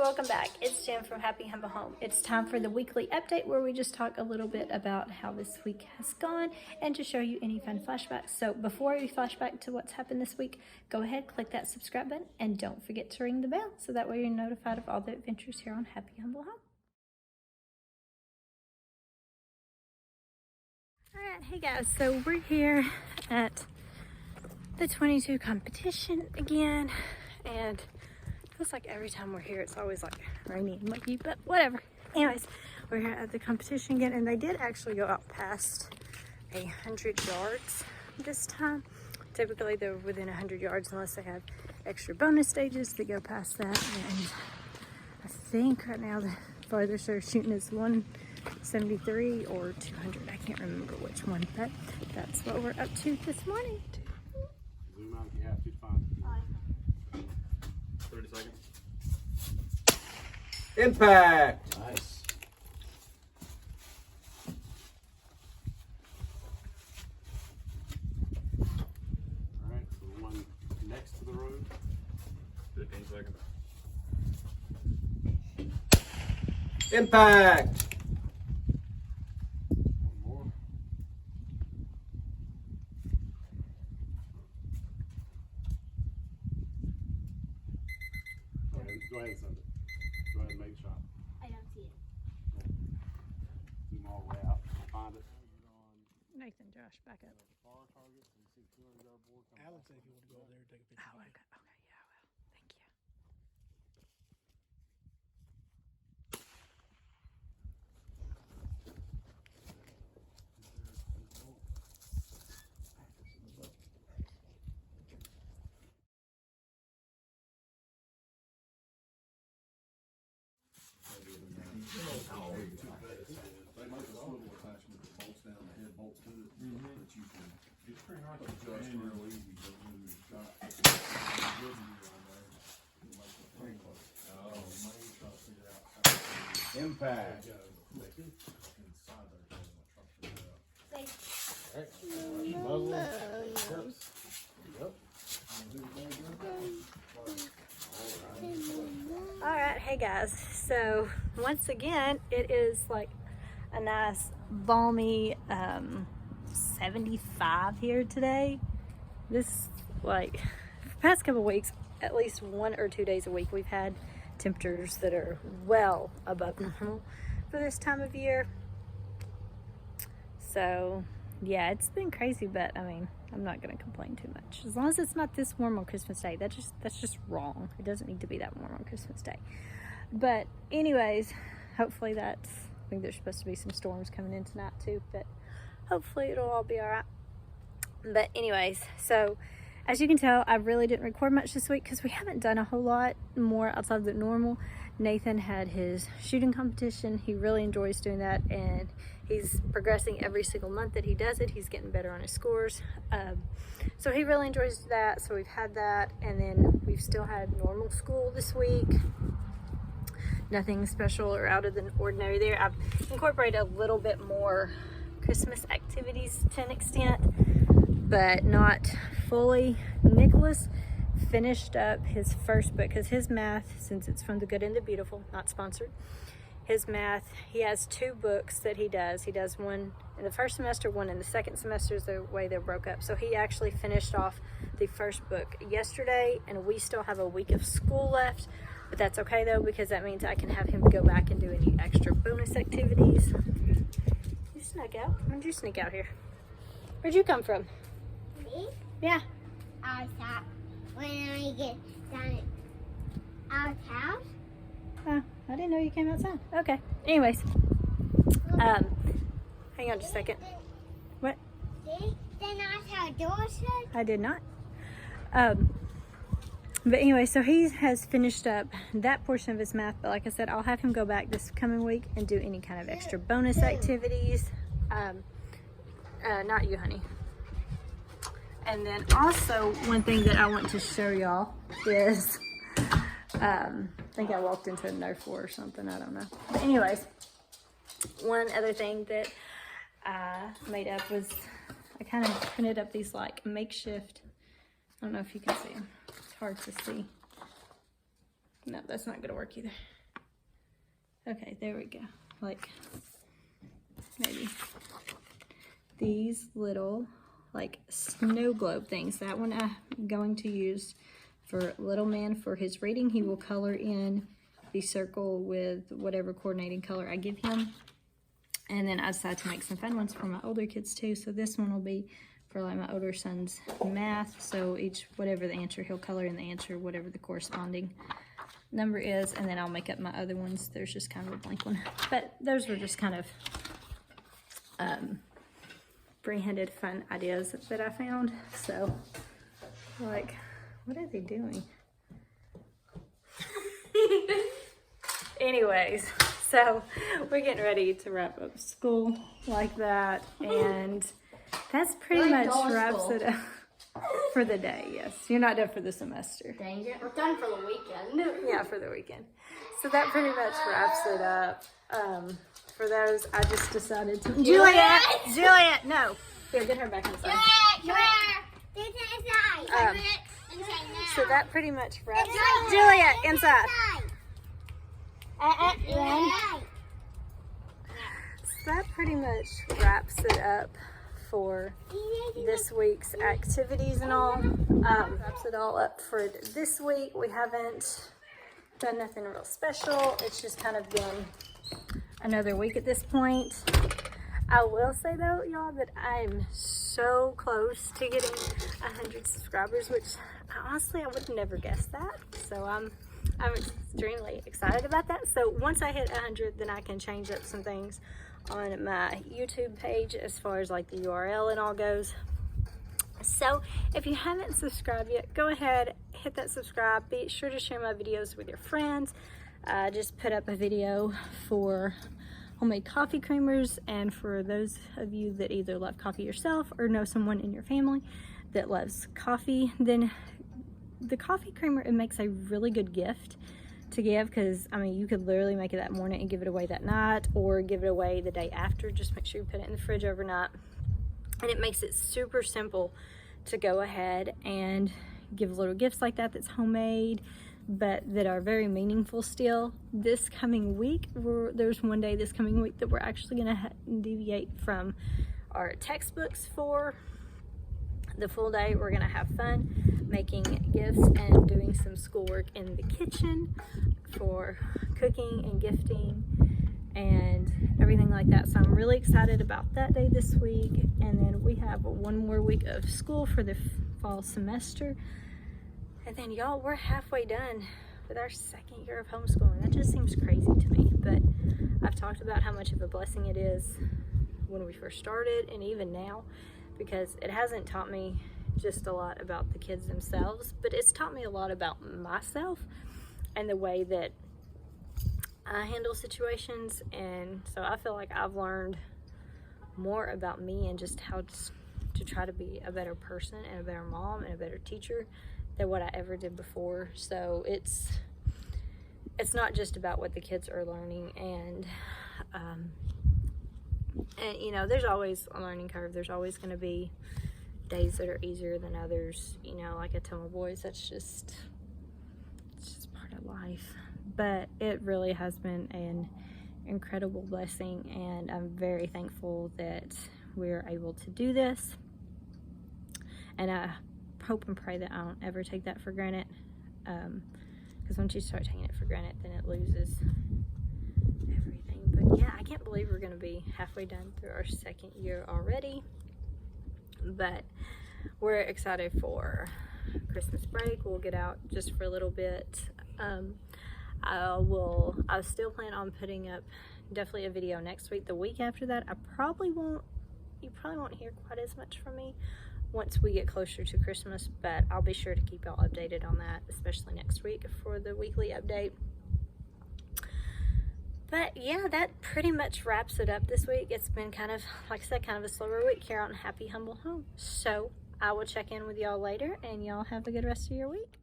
welcome back. It's Jen from Happy Humble Home. It's time for the weekly update where we just talk a little bit about how this week has gone and to show you any fun flashbacks. So before we flashback to what's happened this week, go ahead, click that subscribe button, and don't forget to ring the bell so that way you're notified of all the adventures here on Happy Humble Home. Alright, hey guys, so we're here at the 22 competition again, and it feels like every time we're here it's always like rainy and muggy, but whatever. Anyways, we're here at the competition again, and they did actually go out past 100 yards this time. Typically they're within 100 yards unless they have extra bonus stages that go past that, and I think right now the farthest they're shooting is 173 or 200. I can't remember which one, but that's what we're up to this morning. Zoom out if you have to find it. 30 seconds. Impact! Nice. Alright, so the one next to the road. 15 seconds. Impact! Go ahead and send it. Go ahead and make a shot. I don't see it. Zoom all the way out. Find it. Nathan, Josh, back up. Alex said if you want to go over there and take a picture. Oh, okay, yeah, I will. Thank you. They make a swivel attachment that bolts down the head bolts to it, but you can, it's pretty nice to adjust real easy, but when you've got a good view on there, it makes it pretty close. Main shot figure out how to Impact. go inside there, so my truck figure out. Alright, hey guys, so once again it is like a nice balmy 75 here today. This, like, for the past couple weeks, at least 1 or 2 days a week, we've had temperatures that are well above normal for this time of year. So yeah, it's been crazy, but I mean, I'm not gonna complain too much. As long as it's not this warm on Christmas Day. That's just wrong. It doesn't need to be that warm on Christmas Day. But anyways, hopefully I think there's supposed to be some storms coming in tonight too, but hopefully it'll all be all right. But anyways, so as you can tell, I really didn't record much this week because we haven't done a whole lot more outside of the normal. Nathan had his shooting competition. He really enjoys doing that, and he's progressing every single month that he does it. He's getting better on his scores. So he really enjoys that. So we've had that, and then we've still had normal school this week. Nothing special or out of the ordinary there. I've incorporated a little bit more Christmas activities to an extent, but not fully. Nicholas finished up his first book because his math, since it's from The Good and the Beautiful, not sponsored, his math, he has 2 books that he does. He does one in the first semester, one in the second semester is the way they're broke up. So he actually finished off the first book yesterday, and we still have a week of school left, but that's okay though, because that means I can have him go back and do any extra bonus activities. You snuck out. When did you sneak out here? Where'd you come from? Me? Yeah. Outside. When I get down at our house. Oh, I didn't know you came outside. Okay. Anyways. Hang on just a second. What? See? Then that's how door shut. I did not. But anyway, so he has finished up that portion of his math, but like I said, I'll have him go back this coming week and do any kind of extra bonus activities. Not you, honey. And then also one thing that I want to show y'all is, I think I walked into a Nerf war or something, I don't know. But anyways, one other thing that I made up was, I kind of printed up these like makeshift, I don't know if you can see them, it's hard to see. No, that's not gonna work either. Okay, there we go. Like, maybe these little, like, snow globe things. That one I'm going to use for little man for his reading. He will color in the circle with whatever coordinating color I give him. And then I decided to make some fun ones for my older kids too. So this one will be for like my older son's math. So each, whatever the answer, he'll color in the answer, whatever the corresponding number is, and then I'll make up my other ones. There's just kind of a blank one, but those were just kind of free-handed fun ideas that I found. So, like, what are they doing? Anyways, so we're getting ready to wrap up school like that, and that's pretty much wraps it up for the day. Yes, you're not done for the semester. Dang it, we're done for the weekend. Yeah, for the weekend. So that pretty much wraps it up. For those, I just decided to... Juliet, no. Here, get her back inside. So that pretty much wraps it up. Juliet, inside. So that pretty much wraps it up for this week's activities and all. Wraps it all up for this week. We haven't done nothing real special. It's just kind of been another week at this point. I will say though, y'all, that I'm so close to getting 100 subscribers, which honestly I would have never guessed that. So I'm extremely excited about that. So once I hit 100, then I can change up some things on my YouTube page as far as like the URL and all goes. So if you haven't subscribed yet, go ahead, hit that subscribe. Be sure to share my videos with your friends. Just put up a video for homemade coffee creamers, and for those of you that either love coffee yourself or know someone in your family that loves coffee, then the coffee creamer, it makes a really good gift to give, because I mean you could literally make it that morning and give it away that night, or give it away the day after. Just make sure you put it in the fridge overnight, and it makes it super simple to go ahead and give little gifts like that that's homemade but that are very meaningful still. This coming week, there's one day this coming week that we're actually going to deviate from our textbooks for the full day. We're going to have fun making gifts and doing some schoolwork in the kitchen for cooking and gifting and everything like that. So I'm really excited about that day this week. And then we have one more week of school for the fall semester. And then y'all, we're halfway done with our second year of homeschooling. That just seems crazy to me, but I've talked about how much of a blessing it is when we first started and even now, because it hasn't taught me just a lot about the kids themselves, but it's taught me a lot about myself and the way that I handle situations. And so I feel like I've learned more about me and just how to try to be a better person and a better mom and a better teacher than what I ever did before. So it's not just about what the kids are learning, and you know, there's always a learning curve. There's always going to be days that are easier than others. You know, like I tell my boys, it's just part of life. But it really has been an incredible blessing, and I'm very thankful that we're able to do this. And I hope and pray that I don't ever take that for granted, because once you start taking it for granted, then it loses everything. But yeah, I can't believe we're going to be halfway done through our second year already, but we're excited for Christmas break. We'll get out just for a little bit. I still plan on putting up definitely a video next week. The week after that, you probably won't hear quite as much from me once we get closer to Christmas, but I'll be sure to keep y'all updated on that, especially next week for the weekly update. But yeah, that pretty much wraps it up this week. It's been kind of, like I said, kind of a slower week here on Happy Humble Home. So I will check in with y'all later, and y'all have a good rest of your week.